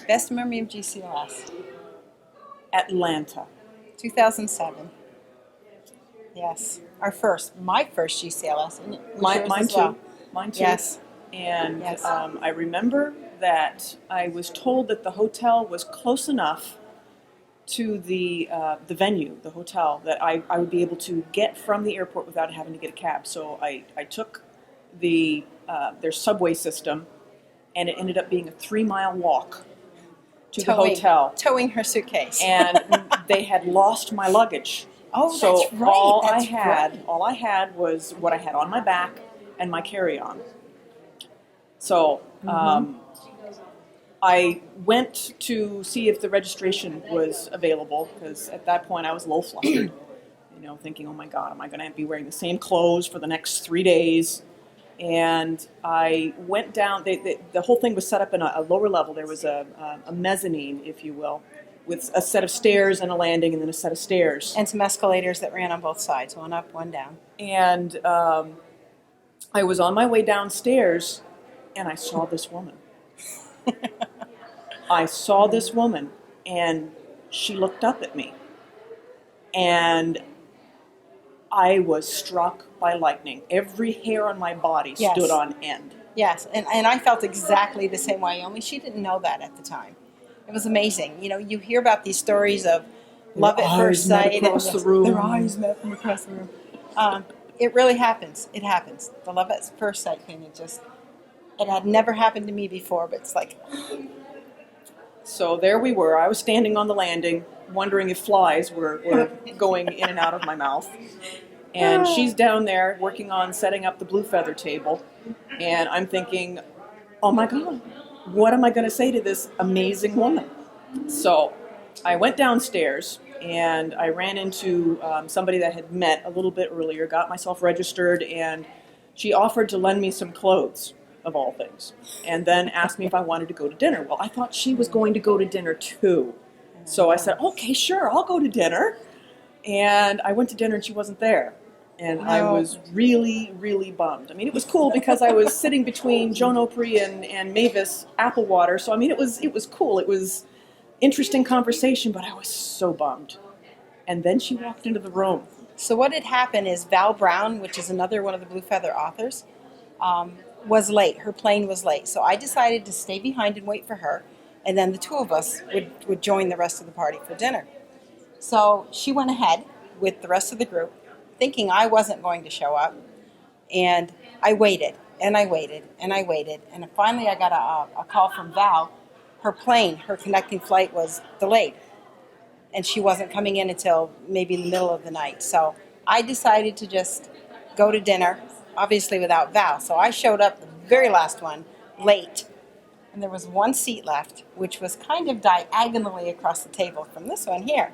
Best memory of GCLS. Atlanta. 2007. Yes. My first GCLS. And Mine yours as too. well. Mine too. Yes. And Yes. I remember that I was told that the hotel was close enough to the venue, the hotel, that I would be able to get from the airport without having to get a cab. So I took their subway system, and it ended up being a 3-mile walk to the hotel. Towing her suitcase. And they had lost my luggage. Oh, so that's right. all That's I had was what I had on my back and my carry-on. So I went to see if the registration was available, because at that point I was a little flustered, thinking, oh my God, am I going to be wearing the same clothes for the next 3 days? And I went down, the whole thing was set up in a lower level. There was a mezzanine, if you will, with a set of stairs and a landing, and then a set of stairs. And some escalators that ran on both sides, one up, one down. And I was on my way downstairs, and I saw this woman. And she looked up at me. And I was struck by lightning. Every hair on my body stood on end. Yes, and I felt exactly the same way, only she didn't know that at the time. It was amazing. You hear about these stories of love at first sight. Across the room. Their eyes met from across the room. It really happens. It happens. The love at first sight thing, it had never happened to me before, but it's like... So there we were. I was standing on the landing, wondering if flies were going in and out of my mouth. And she's down there working on setting up the blue feather table. And I'm thinking, oh my God, what am I going to say to this amazing woman? So I went downstairs and I ran into somebody that had met a little bit earlier, got myself registered, and she offered to lend me some clothes, of all things, and then asked me if I wanted to go to dinner. Well, I thought she was going to go to dinner too. So I said, okay, sure, I'll go to dinner. And I went to dinner and she wasn't there. And I was really, really bummed. I mean, it was cool because I was sitting between Joan Opry and Mavis Applewater. So, I mean, it was cool. It was interesting conversation, but I was so bummed. And then she walked into the room. So what had happened is Val Brown, which is another one of the Blue Feather authors, was late. Her plane was late. So I decided to stay behind and wait for her. And then the two of us would join the rest of the party for dinner. So she went ahead with the rest of the group, thinking I wasn't going to show up. And I waited, and I waited, and I waited. And finally I got a call from Val. Her plane, her connecting flight was delayed. And she wasn't coming in until maybe the middle of the night. So I decided to just go to dinner, obviously without Val. So I showed up the very last one, late. And there was one seat left, which was kind of diagonally across the table from this one here.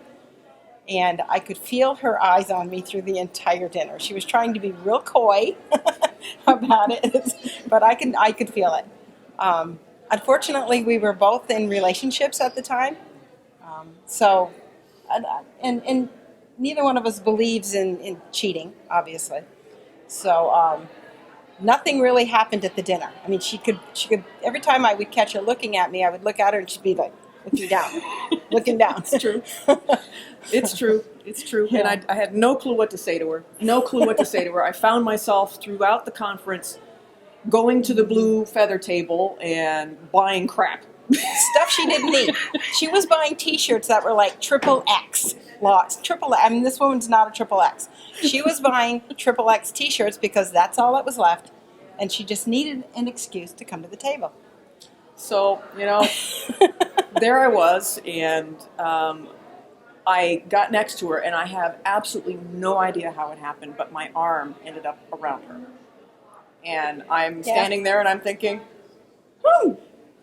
And I could feel her eyes on me through the entire dinner. She was trying to be real coy about it, but I could feel it. Unfortunately, we were both in relationships at the time. And neither one of us believes in cheating, obviously. So nothing really happened at the dinner. I mean, she could every time I would catch her looking at me, I would look at her and she'd be like looking down, looking down. It's true. It's true. Yeah. And I had no clue what to say to her. I found myself throughout the conference going to the blue feather table and buying crap. Stuff she didn't need. She was buying T-shirts that were like XXX lots. I mean, this woman's not a XXX. She was buying XXX T-shirts because that's all that was left, and she just needed an excuse to come to the table. So, there I was, and I got next to her, and I have absolutely no idea how it happened, but my arm ended up around her. And I'm standing there, and I'm thinking,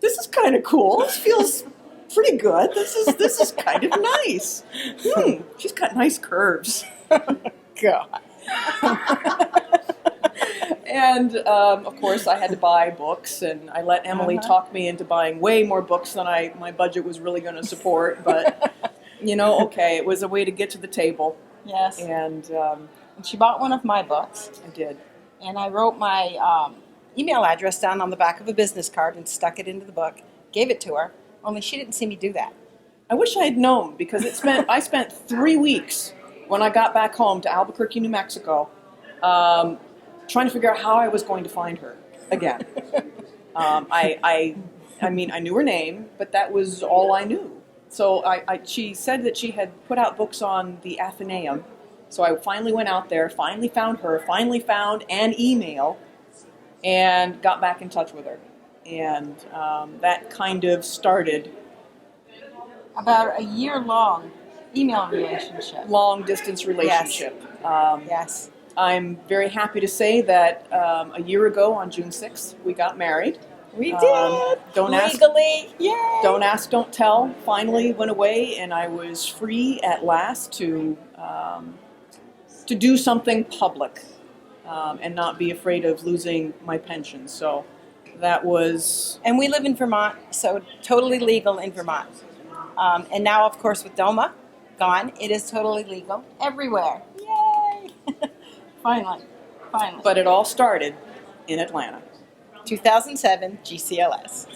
this is kind of cool. This feels pretty good. This is kind of nice. She's got nice curves. God. And, of course, I had to buy books, and I let Emily talk me into buying way more books than my budget was really going to support. But, okay, it was a way to get to the table. Yes. And she bought one of my books. I did. And I wrote my email address down on the back of a business card and stuck it into the book. gave it to her. Only she didn't see me do that. I wish I had known, because I spent 3 weeks when I got back home to Albuquerque, New Mexico, trying to figure out how I was going to find her again. I mean, I knew her name, but that was all I knew. So she said that she had put out books on the Athenaeum. So I finally went out there, finally found her, finally found an email, and got back in touch with her. And that kind of started About a year-long email relationship. long distance relationship. Yes. I'm very happy to say that a year ago on June 6th, we got married. We did. Legally. Yay. Don't ask, don't tell. Finally went away, and I was free at last to do something public and not be afraid of losing my pension. So that was. And we live in Vermont, so totally legal in Vermont. And now, of course, with DOMA gone, it is totally legal everywhere. Yay! Finally. But it all started in Atlanta. 2007 GCLS.